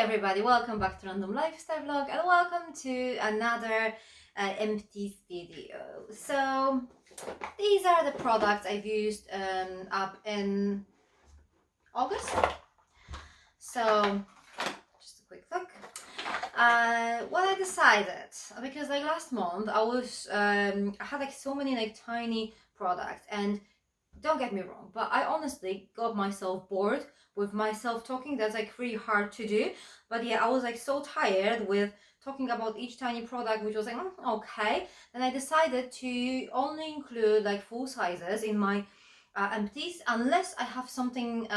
everybody, welcome back to Random Lifestyle Vlog and welcome to another Empties video. So these are the products I've used up in August. So just a quick look. What I decided, because like last month I had like so many like tiny products, and don't get me wrong, but I honestly got myself bored with myself talking. That's like really hard to do. But yeah, I was like so tired with talking about each tiny product, which was like, okay. Then I decided to only include like full sizes in my empties, unless I have something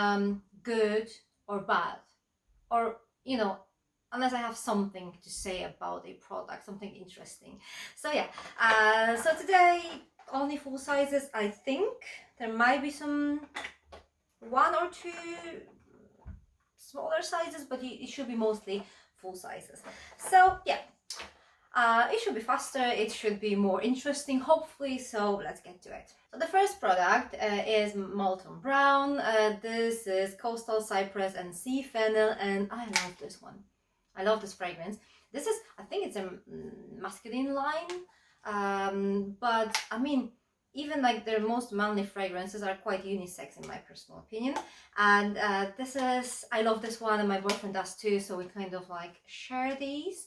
good or bad, or unless I have something to say about a product, something interesting. So yeah, so today only full sizes. I think there might be some one or two smaller sizes, but it should be mostly full sizes. So yeah, it should be faster, it should be more interesting, hopefully. So let's get to it. So the first product is Molten Brown. This is Coastal Cypress and Sea Fennel, and I love this one. I love this fragrance. This is, I think it's a masculine line, but I mean, even like their most manly fragrances are quite unisex in my personal opinion. And this is, I love this one, and my boyfriend does too, so we kind of like share these.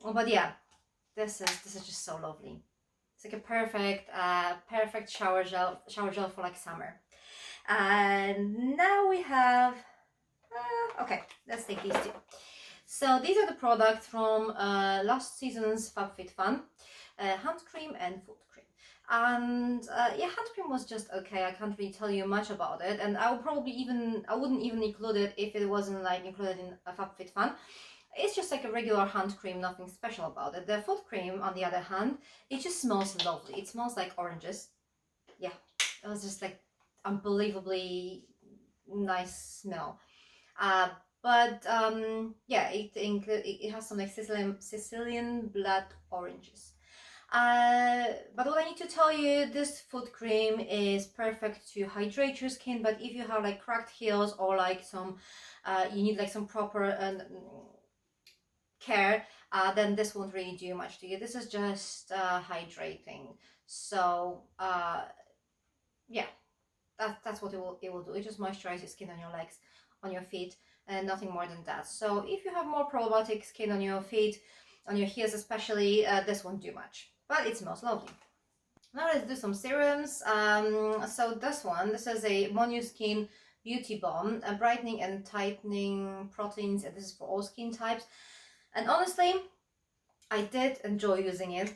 But yeah, this is just so lovely. It's like a perfect shower gel for like summer. And now we have okay, let's take these two. So these are the products from last season's FabFitFun, hand cream and foot cream. And yeah, hand cream was just okay. I can't really tell you much about it, and I wouldn't even include it if it wasn't like included in a FabFitFun. It's just like a regular hand cream, nothing special about it. The foot cream, on the other hand, it just smells lovely. It smells like oranges. Yeah, it was just like unbelievably nice smell. But yeah, it has some like Sicilian blood oranges. But what I need to tell you, this foot cream is perfect to hydrate your skin. But if you have like cracked heels, or like some you need like some proper care, then this won't really do much to you. This is just hydrating. So yeah, that's what it will do. It just moisturizes your skin on your legs, on your feet, and nothing more than that. So if you have more problematic skin on your feet, on your heels especially, this won't do much, but it smells lovely. Now let's do some serums. So this is a Monuskin Beauty Balm, a brightening and tightening proteins, and this is for all skin types. And honestly, I did enjoy using it.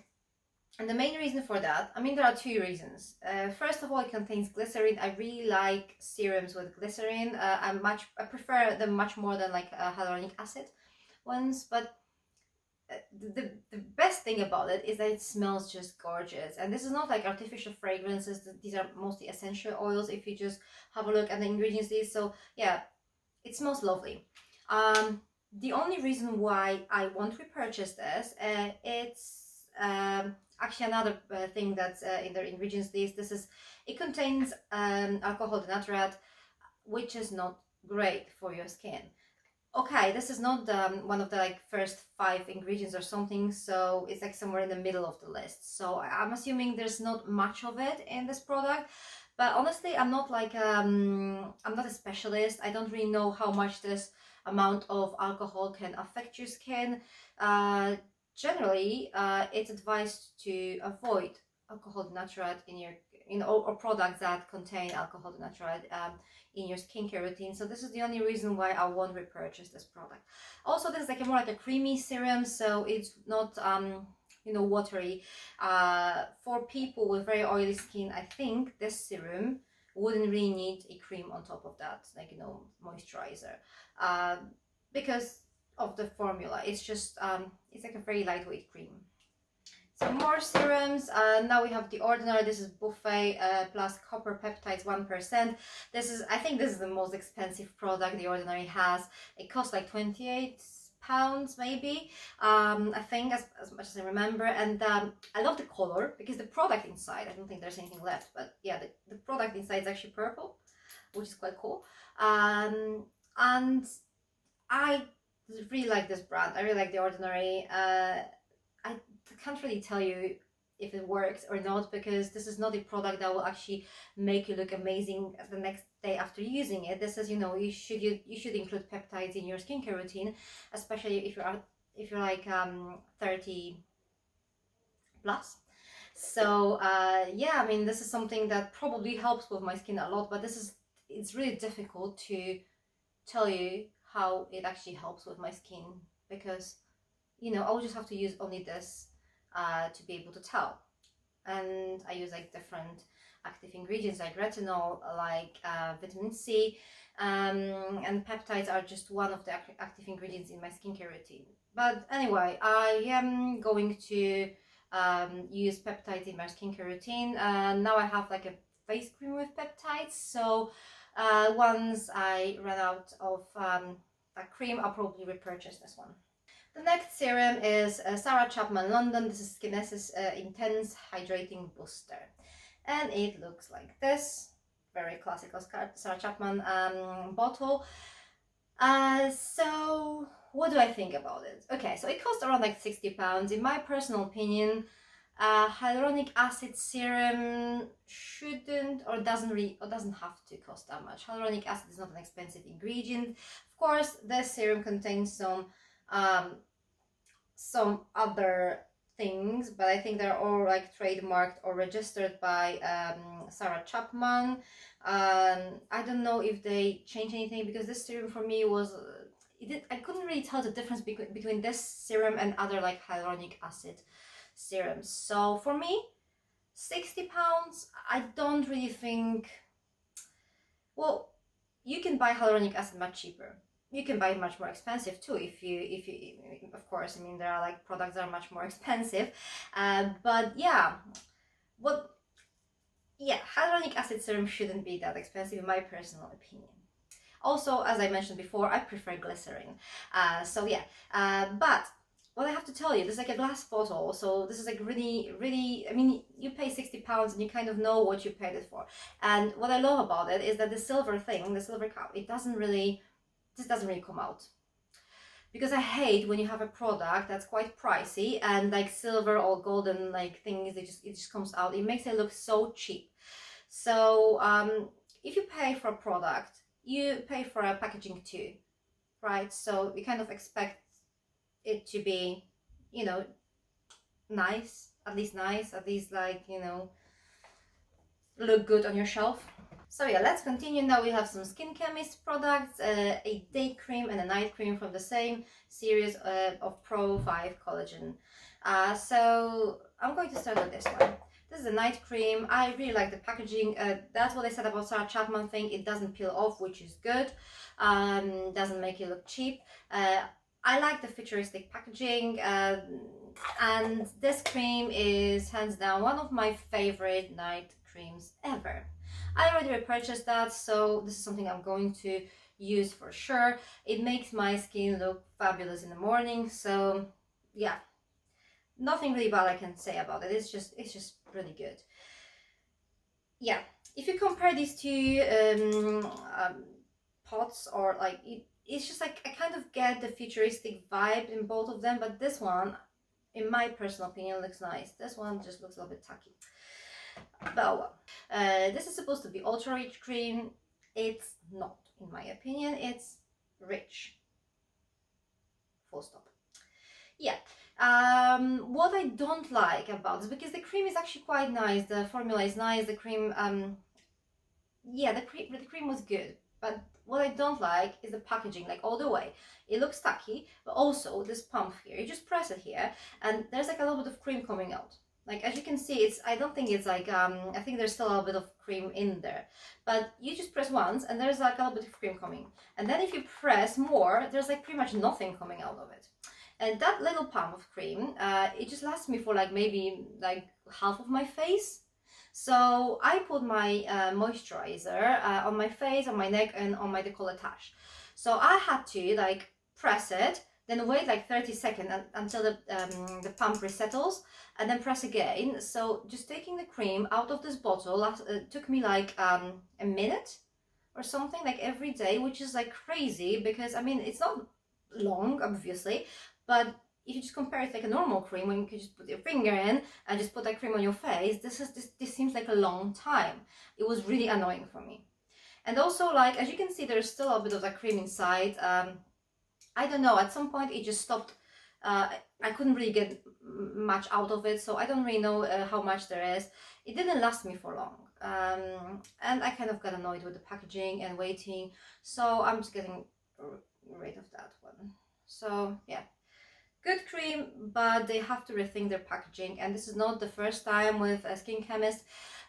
And the main reason for that, I mean, there are two reasons. First of all, it contains glycerin. I really like serums with glycerin. I prefer them much more than like hyaluronic acid ones. But the best thing about it is that it smells just gorgeous. And this is not like artificial fragrances. These are mostly essential oils if you just have a look at the ingredients list. So yeah, it smells lovely. The only reason why I won't repurchase this, it's actually another thing that's in their ingredients list. It contains alcohol denaturat, which is not great for your skin. Okay, this is not one of the like first 5 ingredients or something, so it's like somewhere in the middle of the list. So I'm assuming there's not much of it in this product. But honestly, I'm not like I'm not a specialist. I don't really know how much this amount of alcohol can affect your skin. Generally, it's advised to avoid alcohol denaturat or products that contain alcohol denaturat in your skincare routine. So this is the only reason why I won't repurchase this product. Also, this is like more like a creamy serum, so it's not watery. For people with very oily skin, I think this serum wouldn't really need a cream on top of that, like moisturizer, because of the formula. It's just it's like a very lightweight cream. Some more serums. Now we have The Ordinary. This is Buffet plus Copper Peptides 1%. I think this is the most expensive product The Ordinary has. It costs like £28 maybe, I think, as much as I remember. And I love the color, because the product inside, I don't think there's anything left, but yeah, the product inside is actually purple, which is quite cool. And I really like this brand. I really like The Ordinary. I can't really tell you if it works or not, because this is not a product that will actually make you look amazing the next day after using it. This is, you know, you should include peptides in your skincare routine, especially if you're like 30 plus. So yeah, I mean, this is something that probably helps with my skin a lot, but it's really difficult to tell you how it actually helps with my skin, because, you know, I'll just have to use only this to be able to tell. And I use like different active ingredients like retinol, like vitamin C, and peptides are just one of the active ingredients in my skincare routine. But anyway, I am going to use peptides in my skincare routine. Now I have like a face cream with peptides, so once I run out of that cream, I'll probably repurchase this one. The next serum is Sarah Chapman London. This is Skinesis Intense Hydrating Booster. And it looks like this. Very classical Sarah Chapman bottle. So what do I think about it? Okay, so it costs around like £60. In my personal opinion, hyaluronic acid serum shouldn't or doesn't have to cost that much. Hyaluronic acid is not an expensive ingredient. Of course, this serum contains some other things, but I think they're all like trademarked or registered by Sarah Chapman. I don't know if they changed anything, because this serum for me was I couldn't really tell the difference between this serum and other like hyaluronic acid serums. So for me, £60, I don't really think. Well, you can buy hyaluronic acid much cheaper. You can buy it much more expensive too, if you of course, I mean, there are like products that are much more expensive, but yeah, hyaluronic acid serum shouldn't be that expensive in my personal opinion. Also, as I mentioned before, I prefer glycerin, so yeah, but what I have to tell you, this is like a glass bottle, so this is like really, I mean, you pay £60 and you kind of know what you paid it for. And what I love about it is that the silver cup, this doesn't really come out, because I hate when you have a product that's quite pricey and like silver or golden like things, it just comes out. It makes it look so cheap. So if you pay for a product, you pay for a packaging too, right? So you kind of expect it to be, you know, nice, at least like, you know, look good on your shelf. So yeah, let's continue. Now we have some Skin Chemist products, a day cream and a night cream from the same series of Pro 5 Collagen. So I'm going to start with this one. This is a night cream. I really like the packaging. That's what I said about Sarah Chapman thing. It doesn't peel off, which is good. Doesn't make it look cheap. I like the futuristic packaging. And this cream is hands down one of my favorite night creams ever. I already repurchased that, so this is something I'm going to use for sure. It makes my skin look fabulous in the morning, so yeah, nothing really bad I can say about it. It's just really good. Yeah, if you compare these two pots, or like it's just like I kind of get the futuristic vibe in both of them, but this one, in my personal opinion, looks nice. This one just looks a little bit tacky. But well, this is supposed to be ultra rich cream. It's not, in my opinion. It's rich, full stop. Yeah, what I don't like about this, because the cream is actually quite nice, the formula is nice, the cream, yeah, the cream was good, but what I don't like is the packaging, like all the way. It looks tacky, but also this pump here, you just press it here and there's like a little bit of cream coming out. Like, as you can see, I don't think it's like, I think there's still a little bit of cream in there. But you just press once and there's like a little bit of cream coming. And then if you press more, there's like pretty much nothing coming out of it. And that little pump of cream, it just lasts me for like maybe like half of my face. So I put my moisturizer on my face, on my neck, and on my décolletage. So I had to like press it, then wait like 30 seconds until the pump resettles, and then press again. So just taking the cream out of this bottle took me like a minute or something, like every day, which is like crazy, because I mean, it's not long, obviously, but if you just compare it like a normal cream, when you could just put your finger in and just put that cream on your face, this seems like a long time. It was really annoying for me. And also, like, as you can see, there's still a bit of that cream inside. I don't know, at some point it just stopped. I couldn't really get much out of it, so I don't really know how much there is. It didn't last me for long, and I kind of got annoyed with the packaging and waiting, so I'm just getting rid of that one. So yeah, good cream, but they have to rethink their packaging, and this is not the first time with a Skin Chemist.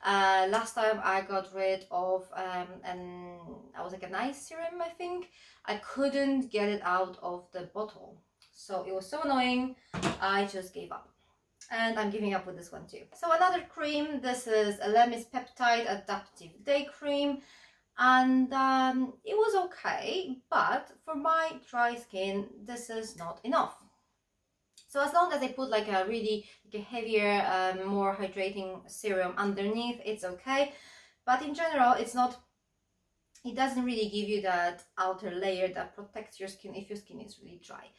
Last time I got rid of and I was like a nice serum, I think. I couldn't get it out of the bottle, so it was so annoying, I just gave up. And I'm giving up with this one too. So another cream, this is a Lemis Peptide Adaptive Day Cream, and it was okay, but for my dry skin, this is not enough. So as long as I put like a really like a heavier, more hydrating serum underneath, it's okay. But in general, it's not, it doesn't really give you that outer layer that protects your skin if your skin is really dry.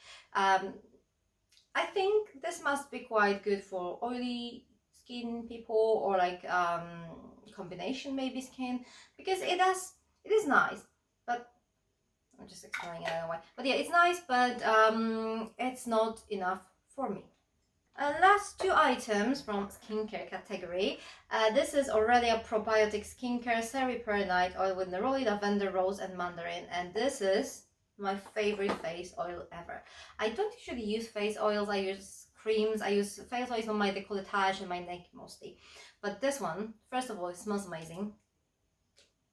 I think this must be quite good for oily skin people, or like combination maybe skin, because it is nice, but I'm just explaining, I don't know why. But yeah, it's nice, but it's not enough for me. Last two items from skincare category. This is already a probiotic skincare Ceri-Peronite oil with neroli, lavender, rose, and mandarin, and this is my favorite face oil ever. I don't usually use face oils. I use creams. I use face oils on my décolletage and my neck mostly. But this one, first of all, it smells amazing.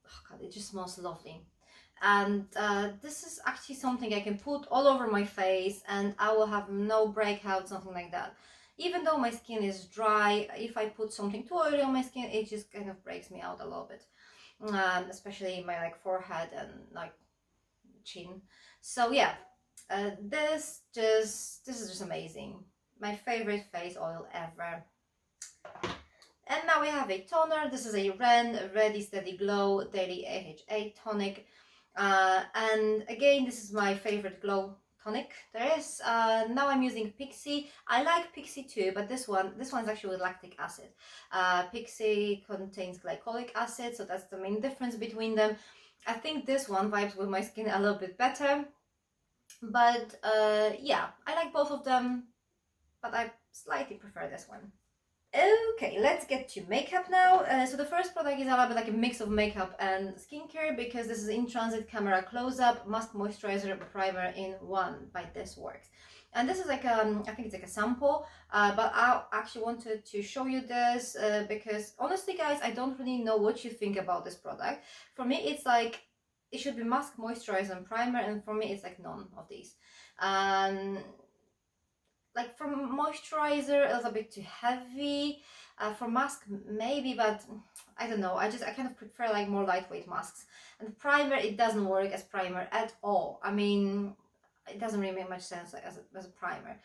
Oh god, it just smells lovely. And this is actually something I can put all over my face and I will have no breakouts, nothing like that. Even though my skin is dry, if I put something too oily on my skin, it just kind of breaks me out a little bit, especially my like forehead and like chin. So yeah, this is just amazing. My favorite face oil ever. And now we have a toner. This is a Ren Ready Steady Glow Daily AHA Tonic. And again, this is my favorite glow tonic there is. Now I'm using Pixie. I like Pixie too, but this one's actually with lactic acid. Pixie contains glycolic acid, so that's the main difference between them. I think this one vibes with my skin a little bit better, but yeah, I like both of them, but I slightly prefer this one. Okay, let's get to makeup now. So the first product is a little bit like a mix of makeup and skincare, because this is In Transit Camera Close-Up Mask Moisturizer Primer in One by This Works. And this is like I think it's like a sample, but I actually wanted to show you this because honestly guys, I don't really know what you think about this product. For me, it's like it should be mask, moisturizer and primer, and for me it's like none of these. Like for moisturizer, it's a bit too heavy. For mask, maybe, but I don't know. I kind of prefer like more lightweight masks. And primer, it doesn't work as primer at all. I mean, it doesn't really make much sense like, as a primer.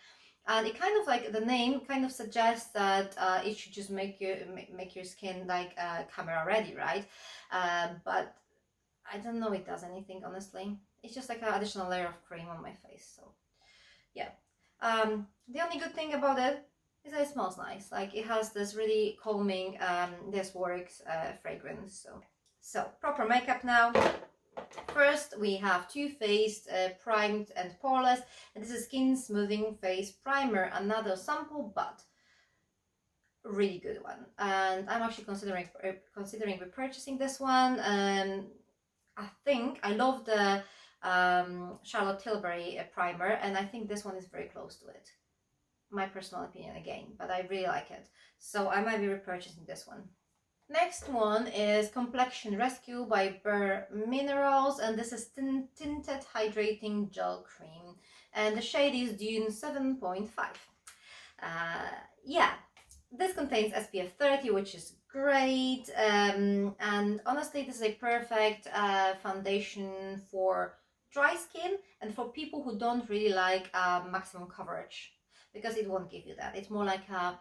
And it kind of like the name kind of suggests that it should just make your skin like camera ready, right? But I don't know it does anything, honestly. It's just like an additional layer of cream on my face. So yeah. The only good thing about it is that it smells nice. Like it has this really calming This Works fragrance. So proper makeup now. First we have Too Faced Primed and Poreless, and this is Skin Smoothing Face Primer, another sample but really good one. And I'm actually considering repurchasing this one. I think I love the Charlotte Tilbury primer, and I think this one is very close to it. My personal opinion again, but I really like it, so I might be repurchasing this one. Next one is Complexion Rescue by Bare Minerals, and this is Tinted Hydrating Gel Cream, and the shade is Dune 7.5. Yeah, this contains SPF 30, which is great, and honestly this is a perfect foundation for dry skin and for people who don't really like maximum coverage, because it won't give you that. It's more like a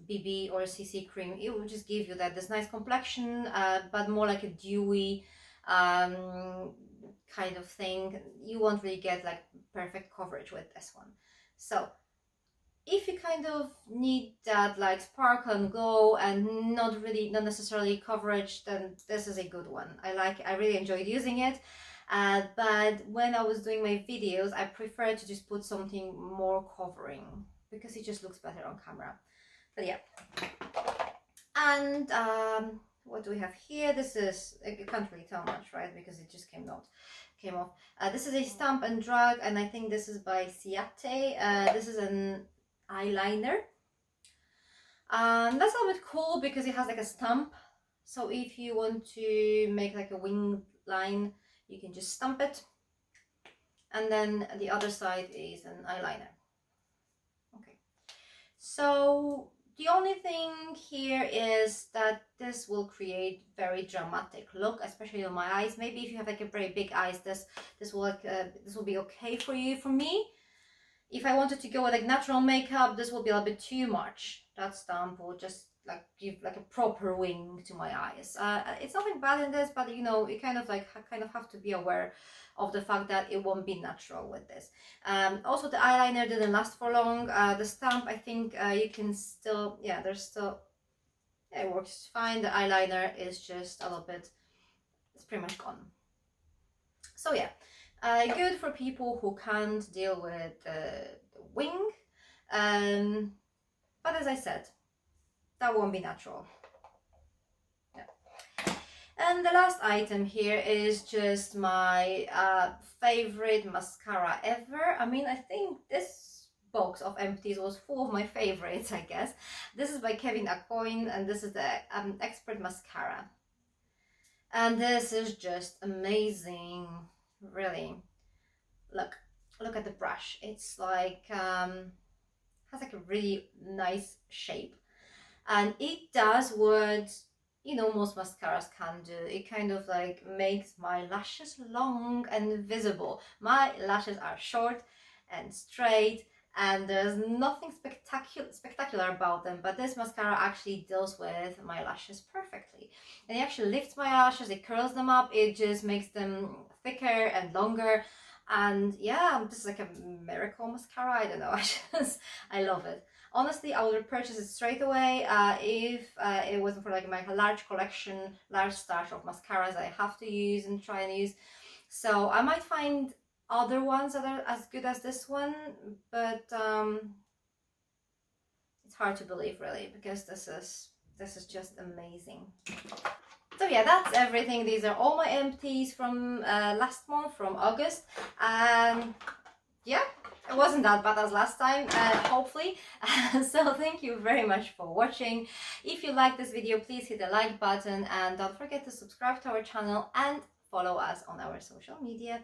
BB or a CC cream. It will just give you that this nice complexion, but more like a dewy kind of thing. You won't really get like perfect coverage with this one. So if you kind of need that like sparkle and glow and not necessarily coverage, then this is a good one. I really enjoyed using it. But when I was doing my videos, I prefer to just put something more covering because it just looks better on camera. But yeah. And what do we have here? This is, I can't really tell much, right? Because it just came off. This is a Stamp and Drag, and I think this is by Ciate. This is an eyeliner. That's a little bit cool because it has like a stamp. So if you want to make like a wing line, you can just stamp it. And then the other side is an eyeliner. Okay. So the only thing here is that this will create very dramatic look, especially on my eyes. Maybe if you have like a very big eyes, this will be okay for you. For me, if I wanted to go with like natural makeup, this will be a little bit too much. That stamp will just like give like a proper wing to my eyes. It's nothing bad in this, but you know, you kind of have to be aware of the fact that it won't be natural with this. Also, the eyeliner didn't last for long. The stamp, I think you can still, yeah, it works fine. The eyeliner is just a little bit, it's pretty much gone. So yeah, good for people who can't deal with the wing. But as I said, that won't be natural. Yeah. And the last item here is just my favorite mascara ever. I mean, I think this box of Empties was full of my favorites, I guess. This is by Kevyn Aucoin, and this is the Expert Mascara. And this is just amazing, really. Look at the brush. It's like has like a really nice shape, and it does what, you know, most mascaras can do. It kind of like makes my lashes long and visible. My lashes are short and straight, and there's nothing spectacular about them, but this mascara actually deals with my lashes perfectly. And it actually lifts my lashes, it curls them up, it just makes them thicker and longer. And yeah, this is like a miracle mascara. I don't know, I love it. Honestly, I would repurchase it straight away if it wasn't for like my large stash of mascaras I have to use and try and use. So I might find other ones that are as good as this one, but it's hard to believe really, because this is just amazing. So yeah, that's everything. These are all my empties from last month, from August. And yeah, it wasn't that bad as last time, hopefully. So thank you very much for watching. If you like this video, please hit the like button and don't forget to subscribe to our channel and follow us on our social media.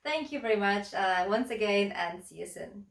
Thank you very much once again, and see you soon.